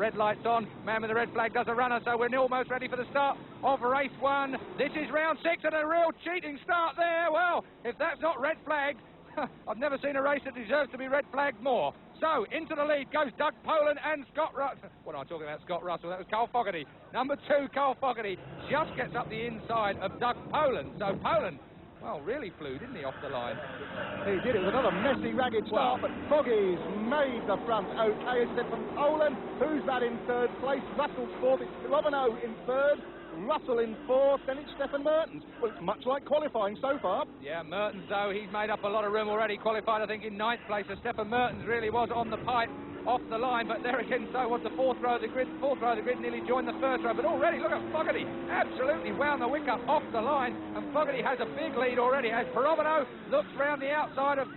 red lights on. Man with the red flag does a runner, so we're almost ready for the start of race 1. This is round 6 and a real cheating start there. Well, if that's not red flagged, I've never seen a race that deserves to be red flagged more. So, into the lead goes Doug Poland and Scott Russell. What am I talking about? Scott Russell. That was Carl Fogarty. Number 2, Carl Fogarty, just gets up the inside of Doug Poland. So, Poland, well, really flew, didn't he, off the line? He did. It was another messy, ragged start, but Foggy's made the front okay. It's from Poland. Who's that in 3rd place? Russell's 4th. It's Robino in 3rd. Russell in 4th, then it's Stefan Mertens. Well, it's much like qualifying so far. Yeah, Mertens, though, he's made up a lot of room already. Qualified, I think, in 9th place. So Stefan Mertens really was on the pipe off the line, but there again, so was the 4th row of the grid. 4th row of the grid nearly joined the 1st row, but already, look at Fogarty, absolutely wound the wick up off the line, and Fogarty has a big lead already as Perovino looks round the outside of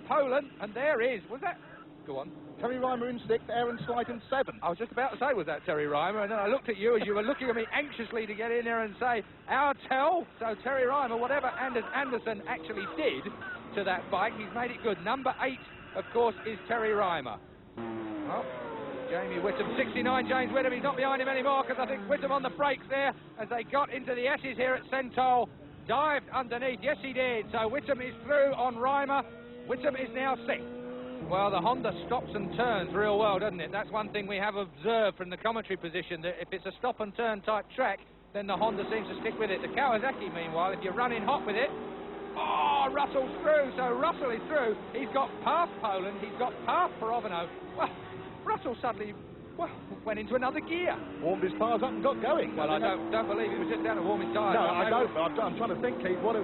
Poland, and there is, was that? Go on. Terry Reimer in 6th, Aaron Slight in 7th. I was just about to say, was that Terry Reimer? And then I looked at you as you were looking at me anxiously to get in there and say, our tell. So Terry Reimer, whatever Anders Anderson actually did to that bike, he's made it good. Number 8, of course, is Terry Reimer. Well, Jamie Whittam, 69, James Whittam, he's not behind him anymore because I think Whittam on the brakes there as they got into the S's here at Sentul. Dived underneath, yes he did. So Whittam is through on Reimer. Whittam is now 6th. Well, the Honda stops and turns real well, doesn't it? That's one thing we have observed from the commentary position, that if it's a stop and turn type track, then the Honda seems to stick with it. The Kawasaki, meanwhile, if you're running hot with it, oh, Russell's through. So Russell is through. He's got past Poland. He's got past Perovino. Well, Russell suddenly, well, went into another gear. Warmed his tyres up and got going. Well, I don't believe it was just down to warm his tyres. No, I don't, but I'm trying to think, Keith, what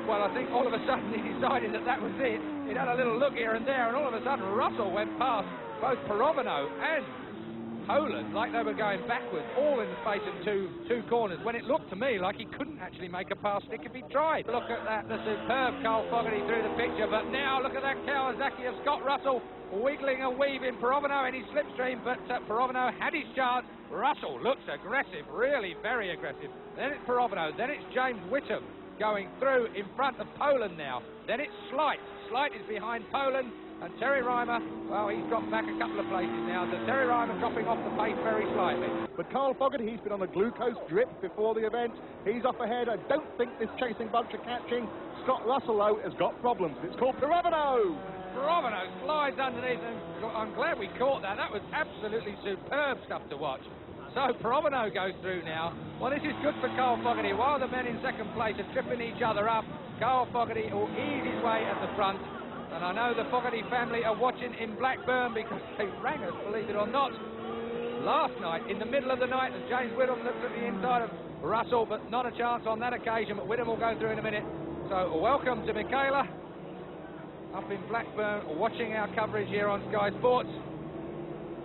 well, I think all of a sudden he decided that was it. He'd had a little look here and there, and all of a sudden Russell went past both Perovino and Poland like they were going backwards, all in the space of two corners, when it looked to me like he couldn't actually make a pass stick if he tried. Look at that, the superb Carl Fogarty through the picture, but now look at that Kawasaki of Scott Russell wiggling and weaving. Perovino in his slipstream, but Perovino had his chance. Russell looks aggressive, really very aggressive. Then it's Perovino, then it's James Whittam going through in front of Poland now. Then it's Slight. Slight is behind Poland, and Terry Reimer, well, he's dropped back a couple of places now, so Terry Reimer dropping off the pace very slightly. But Carl Fogarty, he's been on a glucose drip before the event. He's up ahead. I don't think this chasing bunch are catching. Scott Russell, though, has got problems. It's called Perovino. Perovino slides underneath, and I'm glad we caught that. That was absolutely superb stuff to watch. So Perovino goes through now. Well, this is good for Carl Fogarty. While the men in 2nd place are tripping each other up, Carl Fogarty will ease his way at the front. And I know the Fogarty family are watching in Blackburn because they rang us, believe it or not, last night, in the middle of the night, as James Whittam looked at the inside of Russell, but not a chance on that occasion. But Whittam will go through in a minute. So welcome to Michaela up in Blackburn, watching our coverage here on Sky Sports.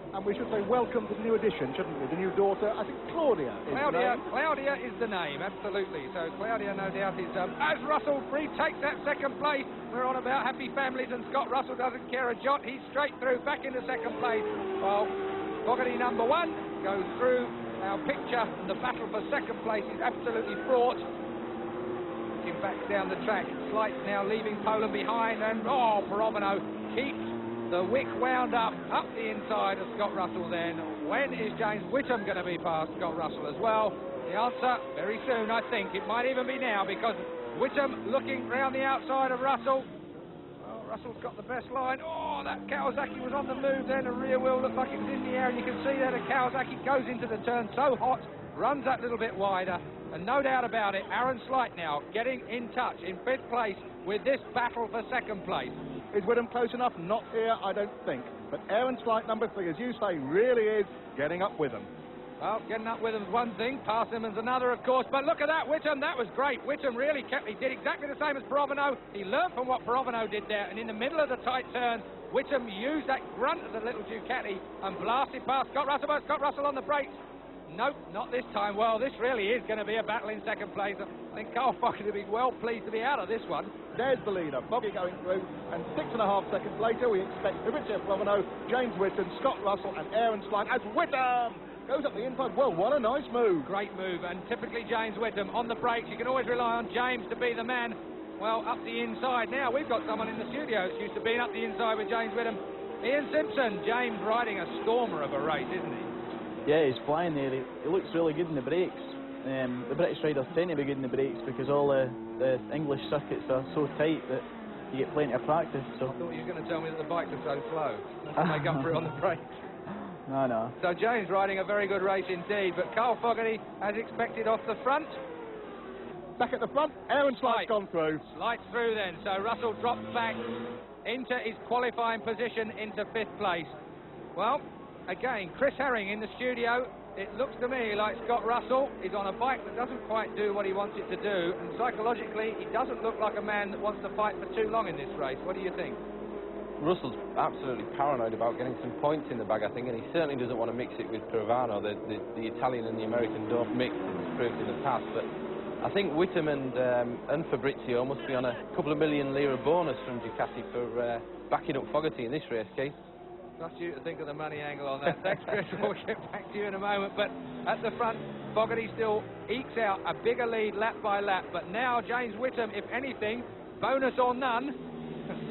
And we should say welcome to the new addition, shouldn't we? The new daughter, I think Claudia is the name. Claudia is the name, absolutely. So Claudia, no doubt, is as Russell retakes that 2nd place. We're on about happy families, and Scott Russell doesn't care a jot. He's straight through, back into 2nd place. Well, Fogarty number 1 goes through. Our picture, the battle for 2nd place is absolutely fraught. Looking back down the track, Slight now leaving Poland behind, and oh, Perovino keeps the wick wound up the inside of Scott Russell then. When is James Whittam going to be past Scott Russell as well? The answer, very soon, I think. It might even be now, because Whittam looking round the outside of Russell. Well, Russell's got the best line. Oh, that Kawasaki was on the move then. The rear wheel looked like it was in the air, and you can see there the Kawasaki goes into the turn so hot, runs that little bit wider. And no doubt about it, Aaron Slight now getting in touch in 5th place with this battle for 2nd place. Is Whittam close enough? Not here, I don't think. But Aaron Slight, number 3, as you say, really is getting up with them. Well, getting up with him's one thing, past him is another, of course. But look at that, Whittam, that was great. Whittam really he did exactly the same as Perovino. He learned from what Perovino did there, and in the middle of the tight turn, Whittam used that grunt of the little Ducati and blasted past Scott Russell. But Scott Russell on the brakes. Nope, not this time. Well, this really is going to be a battle in 2nd place. I think Carl Fogarty will be well pleased to be out of this one. There's the leader, Fogarty going through, and 6.5 seconds later we expect Fabrizio Perovino, James Whittam, Scott Russell and Aaron Slight as Whittam goes up the inside. Well, what a nice move. Great move, and typically James Whittam on the brakes. You can always rely on James to be the man. Well, up the inside now. We've got someone in the studio that's used to being up the inside with James Whittam. Ian Simpson, James riding a stormer of a race, isn't he? Yeah, he's flying there. He looks really good in the brakes. The British riders tend to be good in the brakes because all the English circuits are so tight that you get plenty of practice. So I thought you were going to tell me that the bikes are so slow. That's to make up for it on the brakes. No. So James riding a very good race indeed, but Carl Fogarty, as expected, off the front. Back at the front, Aaron Slight's gone through. Slight through then, so Russell drops back into his qualifying position into 5th place. Well, again, Chris Herring in the studio. It looks to me like Scott Russell is on a bike that doesn't quite do what he wants it to do, and psychologically he doesn't look like a man that wants to fight for too long in this race. What do you think? Russell's absolutely paranoid about getting some points in the bag, I think, and he certainly doesn't want to mix it with Provano. The Italian and the American don't mix, as it's proved in the past, but I think Whittam and Fabrizio must be on a couple of million lira bonus from Ducati for backing up Fogarty in this race, Keith. Trust you to think of the money angle on that. Thanks, Chris. We'll get back to you in a moment. But at the front, Fogarty still ekes out a bigger lead lap by lap. But now James Whittam, if anything, bonus or none,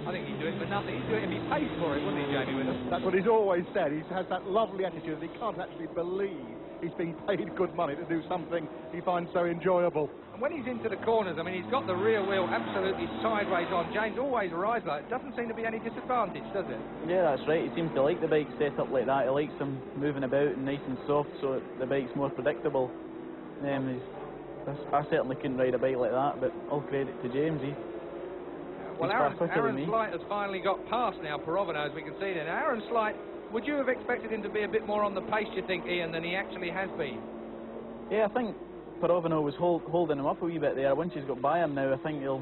I think he'd do it for nothing. He'd do it if he paid for it, wouldn't he, Jamie Whittam? That's what he's always said. He has that lovely attitude that he can't actually believe he's being paid good money to do something he finds so enjoyable. And when he's into the corners, I mean, he's got the rear wheel absolutely sideways on. James always rides like it. Doesn't seem to be any disadvantage, does it? Yeah, that's right. He seems to like the bike set up like that. He likes them moving about and nice and soft, so the bike's more predictable. I certainly couldn't ride a bike like that, but all credit to James. Well, Aaron Slight has finally got past now Perovino, as we can see there. Now, Aaron Slight, would you have expected him to be a bit more on the pace, you think, Ian, than he actually has been? Yeah, I think Perovino was holding him up a wee bit there. Once he's got by him now, I think he'll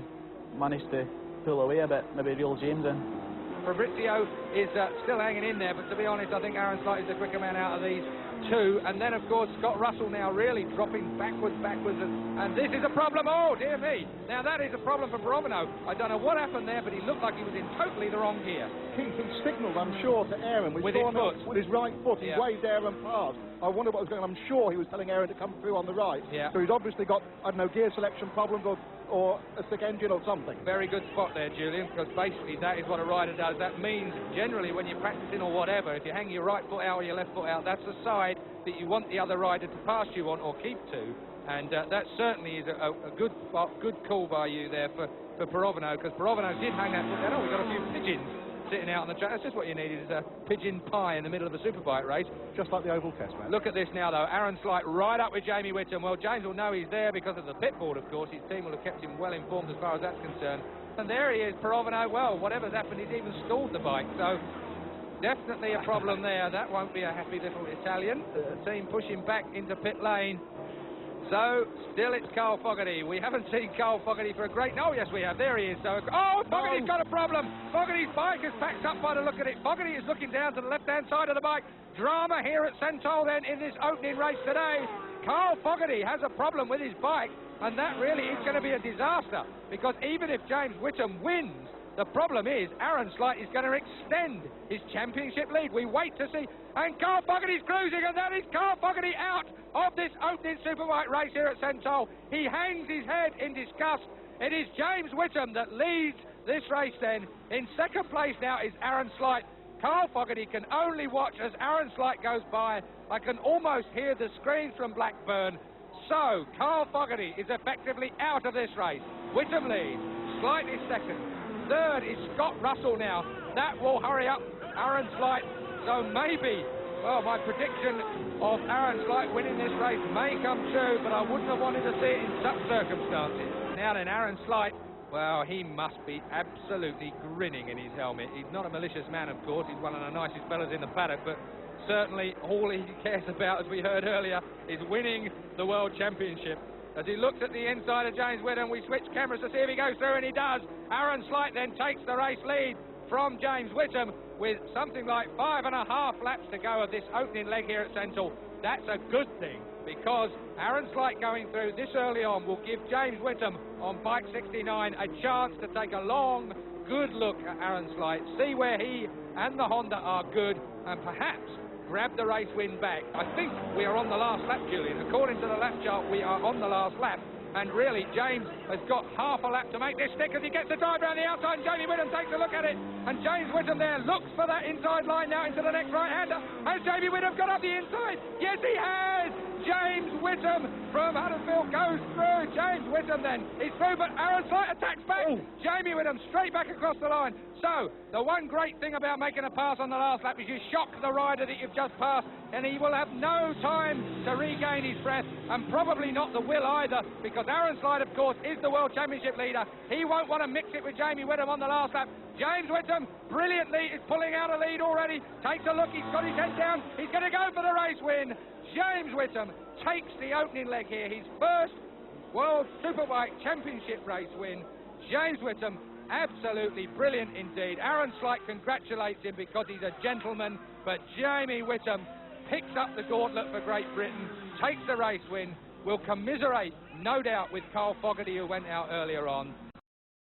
manage to pull away a bit, maybe reel James in. Fabrizio is still hanging in there, but to be honest, I think Aaron Slight is the quicker man out of these two. And then, of course, Scott Russell now really dropping backwards, and this is a problem. Oh, dear me. Now, that is a problem for Perovino. I don't know what happened there, but he looked like he was in totally the wrong gear. He signalled, I'm sure, to Aaron with his foot. With his right foot. He waved Aaron past. I wonder what was going on. I'm sure he was telling Aaron to come through on the right. Yeah. So he's obviously got, I don't know, gear selection problems or a sick engine or something. Very good spot there, Julian, because basically that is what a rider does. That means, generally, when you're practicing or whatever, if you hang your right foot out or your left foot out, that's the side that you want the other rider to pass you on or keep to. And that certainly is a good call by you there for Perovino, because Perovino did hang that foot down. Oh, we've got a few pigeons sitting out on the track. That's just what you needed, is a pigeon pie in the middle of a superbike race. Just like the oval test, man. Look at this now, though. Aaron Slight right up with Jamie Whittam. Well, James will know he's there because of the pit board, of course. His team will have kept him well informed as far as that's concerned. And there he is, Perovino. Well, whatever's happened, he's even stalled the bike. So definitely a problem there. That won't be a happy little Italian. The team pushing back into pit lane. So, still it's Carl Fogarty. We haven't seen Carl Fogarty for a great... Oh, yes, we have. There he is. So, Fogarty's got a problem. Fogarty's bike is packed up by the look of it. Fogarty is looking down to the left-hand side of the bike. Drama here at Sentul, then, in this opening race today. Carl Fogarty has a problem with his bike, and that really is going to be a disaster, because even if James Whittam wins, the problem is Aaron Slight is going to extend his championship lead. We wait to see. And Carl Fogarty's cruising, and that is Carl Fogarty out of this opening Superbike race here at Sentul. He hangs his head in disgust. It is James Whittam that leads this race then. In second place now is Aaron Slight. Carl Fogarty can only watch as Aaron Slight goes by. I can almost hear the screams from Blackburn. So, Carl Fogarty is effectively out of this race. Whittam leads. Slight is second. Third is Scott Russell now. That will hurry up Aaron Slight. So maybe, well, my prediction of Aaron Slight winning this race may come true, but I wouldn't have wanted to see it in such circumstances. Now then, Aaron Slight, well, he must be absolutely grinning in his helmet. He's not a malicious man, of course. He's one of the nicest fellas in the paddock, but certainly all he cares about, as we heard earlier, is winning the World Championship. As he looks at the inside of James Whittam, we switch cameras to see if he goes through, and he does. Aaron Slight then takes the race lead from James Whittam with something like 5.5 laps to go of this opening leg here at Sentul. That's a good thing, because Aaron Slight going through this early on will give James Whittam on bike 69 a chance to take a long, good look at Aaron Slight, see where he and the Honda are good, and perhaps grab the race win back. I think we are on the last lap, Julian. According to the lap chart, we are on the last lap. And really, James has got half a lap to make this stick as he gets the drive around the outside, and Jamie Whittam takes a look at it. And James Whittam there looks for that inside line now into the next right-hander. Has Jamie Whittam got up the inside? Yes, he has! James Whittam from Huddersfield goes through. James Whittam then is through, but Aaron Slight attacks back. Jamie Whittam straight back across the line. So, the one great thing about making a pass on the last lap is you shock the rider that you've just passed, and he will have no time to regain his breath, and probably not the will either, because Aaron Slight, of course, is the World Championship leader. He won't want to mix it with Jamie Whittam on the last lap. James Whittam, brilliantly, is pulling out a lead already. Takes a look, he's got his head down. He's going to go for the race win. James Whittam takes the opening leg here. His first World Superbike Championship race win. James Whittam, absolutely brilliant indeed. Aaron Slight congratulates him because he's a gentleman, but Jamie Whittam picks up the gauntlet for Great Britain, takes the race win, will commiserate, no doubt, with Carl Fogarty, who went out earlier on.